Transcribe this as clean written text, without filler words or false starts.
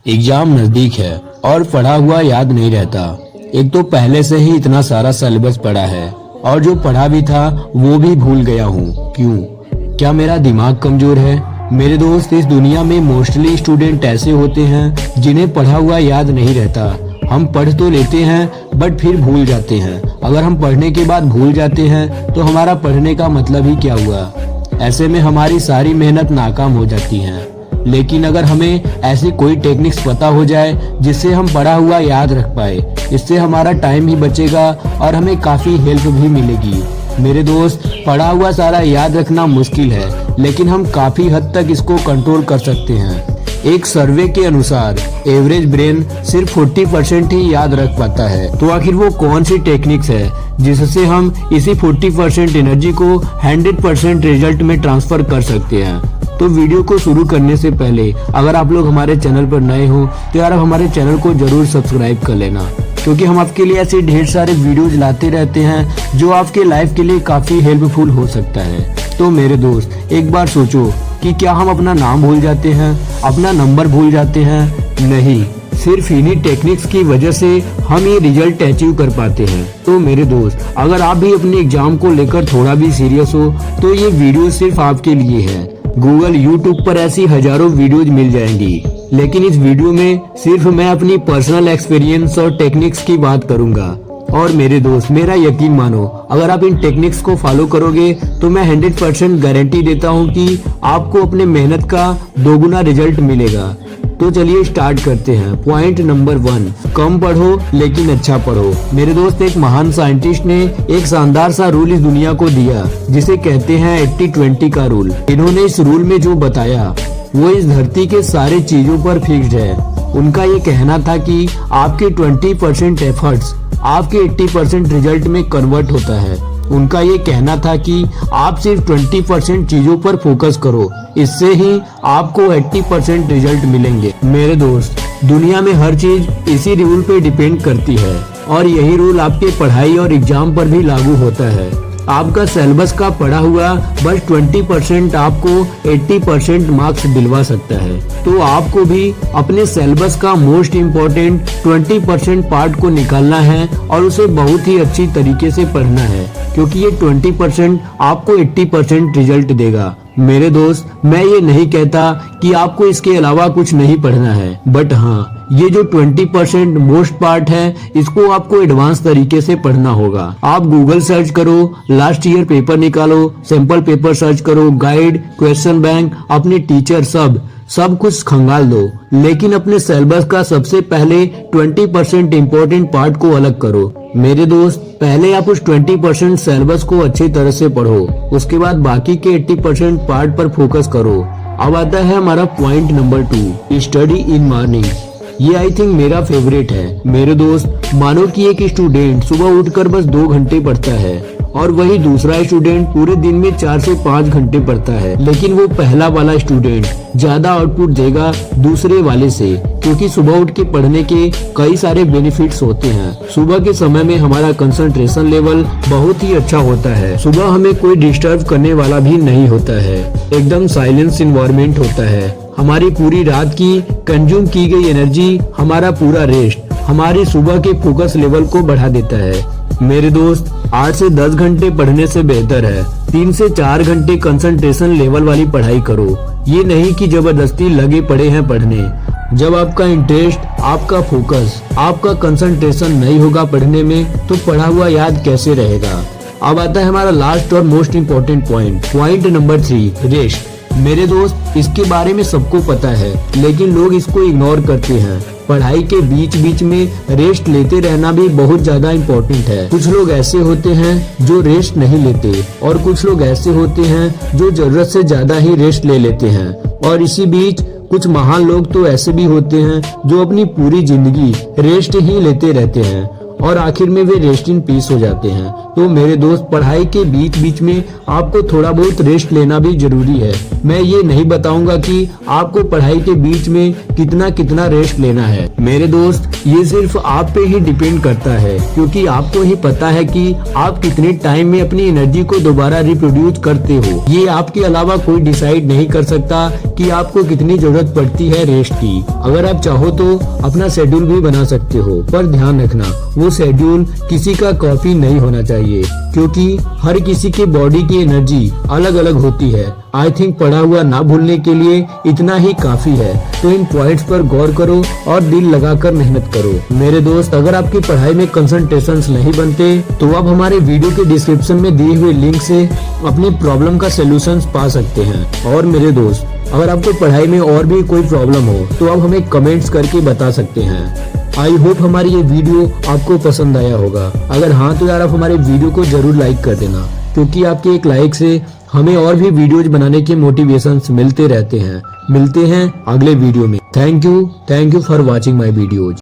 Exam नजदीक है और पढ़ा हुआ याद नहीं रहता। एक तो पहले से ही इतना सारा सिलेबस पढ़ा है और जो पढ़ा भी था वो भी भूल गया हूँ। क्यों? क्या मेरा दिमाग कमजोर है? मेरे दोस्त, इस दुनिया में मोस्टली स्टूडेंट ऐसे होते हैं जिन्हें पढ़ा हुआ याद नहीं रहता। हम पढ़ तो लेते हैं बट फिर भूल जाते हैं। अगर हम पढ़ने के बाद भूल जाते हैं तो हमारा पढ़ने का मतलब ही क्या हुआ? ऐसे में हमारी सारी मेहनत नाकाम हो जाती है। लेकिन अगर हमें ऐसी कोई टेक्निक्स पता हो जाए जिससे हम पढ़ा हुआ याद रख पाए, इससे हमारा टाइम भी बचेगा और हमें काफी हेल्प भी मिलेगी। मेरे दोस्त, पढ़ा हुआ सारा याद रखना मुश्किल है, लेकिन हम काफी हद तक इसको कंट्रोल कर सकते हैं। एक सर्वे के अनुसार एवरेज ब्रेन सिर्फ 40% ही याद रख पाता है। तो आखिर वो कौन सी टेक्निक्स है जिससे हम इसी 40% एनर्जी को 100% रिजल्ट में ट्रांसफर कर सकते हैं? तो वीडियो को शुरू करने से पहले अगर आप लोग हमारे चैनल पर नए हो तो यार आप हमारे चैनल को जरूर सब्सक्राइब कर लेना, क्योंकि हम आपके लिए ऐसे ढेर सारे वीडियोज लाते रहते हैं जो आपके लाइफ के लिए काफी हेल्पफुल हो सकता है। तो मेरे दोस्त, एक बार सोचो कि क्या हम अपना नाम भूल जाते हैं, अपना नंबर भूल जाते हैं? नहीं, सिर्फ इन्हीं टेक्निक्स की वजह से हम ये रिजल्ट अचीव कर पाते हैं। तो मेरे दोस्त, अगर आप भी अपने एग्जाम को लेकर थोड़ा भी सीरियस हो तो ये वीडियो सिर्फ आपके लिए है। गूगल, यूट्यूब पर ऐसी हजारों वीडियोज मिल जाएंगी, लेकिन इस वीडियो में सिर्फ मैं अपनी पर्सनल एक्सपीरियंस और टेक्निक्स की बात करूंगा। और मेरे दोस्त, मेरा यकीन मानो, अगर आप इन टेक्निक्स को फॉलो करोगे तो मैं 100% गारंटी देता हूं कि आपको अपने मेहनत का दोगुना रिजल्ट मिलेगा। तो चलिए स्टार्ट करते हैं। पॉइंट नंबर 1, कम पढ़ो लेकिन अच्छा पढ़ो। मेरे दोस्त, एक महान साइंटिस्ट ने एक शानदार सा रूल इस दुनिया को दिया जिसे कहते हैं 80-20 का रूल। इन्होंने इस रूल में जो बताया वो इस धरती के सारे चीजों पर फिक्स्ड है। उनका ये कहना था कि आपके 20% एफर्ट्स आपके 80% रिजल्ट में कन्वर्ट होता है। उनका ये कहना था कि आप सिर्फ 20% चीजों पर फोकस करो, इससे ही आपको 80% रिजल्ट मिलेंगे। मेरे दोस्त, दुनिया में हर चीज इसी रूल पे डिपेंड करती है और यही रूल आपके पढ़ाई और एग्जाम पर भी लागू होता है। आपका सिलेबस का पढ़ा हुआ बस 20% आपको 80% मार्क्स दिलवा सकता है। तो आपको भी अपने सिलेबस का मोस्ट इम्पोर्टेंट 20% पार्ट को निकालना है और उसे बहुत ही अच्छी तरीके से पढ़ना है, क्योंकि ये 20% आपको 80% रिजल्ट देगा। मेरे दोस्त, मैं ये नहीं कहता कि आपको इसके अलावा कुछ नहीं पढ़ना है, बट हाँ, ये जो 20% मोस्ट पार्ट है इसको आपको एडवांस तरीके से पढ़ना होगा। आप गूगल सर्च करो, लास्ट ईयर पेपर निकालो, सैंपल पेपर सर्च करो, गाइड, क्वेश्चन बैंक, अपने टीचर, सब कुछ खंगाल दो, लेकिन अपने सिलेबस का सबसे पहले 20% इम्पोर्टेंट पार्ट को अलग करो। मेरे दोस्त, पहले आप उस 20% सिलेबस को अच्छी तरह से पढ़ो, उसके बाद बाकी के 80% पार्ट पर फोकस करो। अब आता है हमारा point number 2, study in morning. ये आई थिंक मेरा फेवरेट है। मेरे दोस्त, मानो कि एक स्टूडेंट सुबह उठकर बस 2 घंटे पढ़ता है और वही दूसरा स्टूडेंट पूरे दिन में 4 से 5 घंटे पढ़ता है, लेकिन वो पहला वाला स्टूडेंट ज्यादा आउटपुट देगा दूसरे वाले से, क्योंकि सुबह उठ के पढ़ने के कई सारे बेनिफिट्स होते हैं। सुबह के समय में हमारा कंसंट्रेशन लेवल बहुत ही अच्छा होता है। सुबह हमें कोई डिस्टर्ब करने वाला भी नहीं होता है, एकदम साइलेंस इन्वायरमेंट होता है। हमारी पूरी रात की कंज्यूम की गई एनर्जी, हमारा पूरा रेस्ट हमारी सुबह के फोकस लेवल को बढ़ा देता है। मेरे दोस्त, 8 से 10 घंटे पढ़ने से बेहतर है 3 से 4 घंटे कंसंट्रेशन लेवल वाली पढ़ाई करो। ये नहीं कि जबरदस्ती लगे पड़े हैं पढ़ने। जब आपका इंटरेस्ट, आपका फोकस, आपका कंसंट्रेशन नहीं होगा पढ़ने में, तो पढ़ा हुआ याद कैसे रहेगा? अब आता है हमारा लास्ट और most important point number 3, rest. मेरे दोस्त, इसके बारे में सबको पता है, लेकिन लोग इसको इग्नोर करते हैं। पढ़ाई के बीच में रेस्ट लेते रहना भी बहुत ज्यादा इम्पोर्टेंट है। कुछ लोग ऐसे होते हैं जो रेस्ट नहीं लेते और कुछ लोग ऐसे होते हैं जो जरूरत से ज्यादा ही रेस्ट ले लेते हैं। और इसी बीच कुछ महान लोग तो ऐसे भी होते हैं जो अपनी पूरी जिंदगी रेस्ट ही लेते रहते हैं। और आखिर में वे रेस्ट इन पीस हो जाते हैं। तो मेरे दोस्त, पढ़ाई के बीच बीच में आपको थोड़ा बहुत रेस्ट लेना भी जरूरी है। मैं ये नहीं बताऊंगा कि आपको पढ़ाई के बीच में कितना कितना रेस्ट लेना है। मेरे दोस्त, ये सिर्फ आप पे ही डिपेंड करता है, क्योंकि आपको ही पता है कि आप कितने टाइम में अपनी एनर्जी को दोबारा रिप्रोड्यूस करते हो। ये आपके अलावा कोई डिसाइड नहीं कर सकता कि आपको कितनी जरूरत पड़ती है रेस्ट की। अगर आप चाहो तो अपना शेड्यूल भी बना सकते हो, पर ध्यान रखना वो शेड्यूल किसी का कॉपी नहीं होना चाहिए, क्योंकि हर किसी के बॉडी की एनर्जी अलग अलग होती है। आई थिंक पढ़ा हुआ ना भूलने के लिए इतना ही काफी है। तो इन पॉइंट्स पर गौर करो और दिल लगाकर मेहनत करो। मेरे दोस्त, अगर आपकी पढ़ाई में कंसंट्रेशन नहीं बनते तो आप हमारे वीडियो के डिस्क्रिप्शन में दिए हुए लिंक से अपनी प्रॉब्लम का सोल्यूशन पा सकते हैं। और मेरे दोस्त, अगर आपको पढ़ाई में और भी कोई प्रॉब्लम हो तो आप हमें कमेंट्स करके बता सकते हैं। आई होप हमारी ये वीडियो आपको पसंद आया होगा। अगर हाँ तो यार आप हमारे वीडियो को जरूर लाइक कर देना, क्योंकि आपके एक लाइक से हमें और भी वीडियोज बनाने के मोटिवेशंस मिलते रहते हैं। मिलते हैं अगले वीडियो में। Thank you for watching my videos.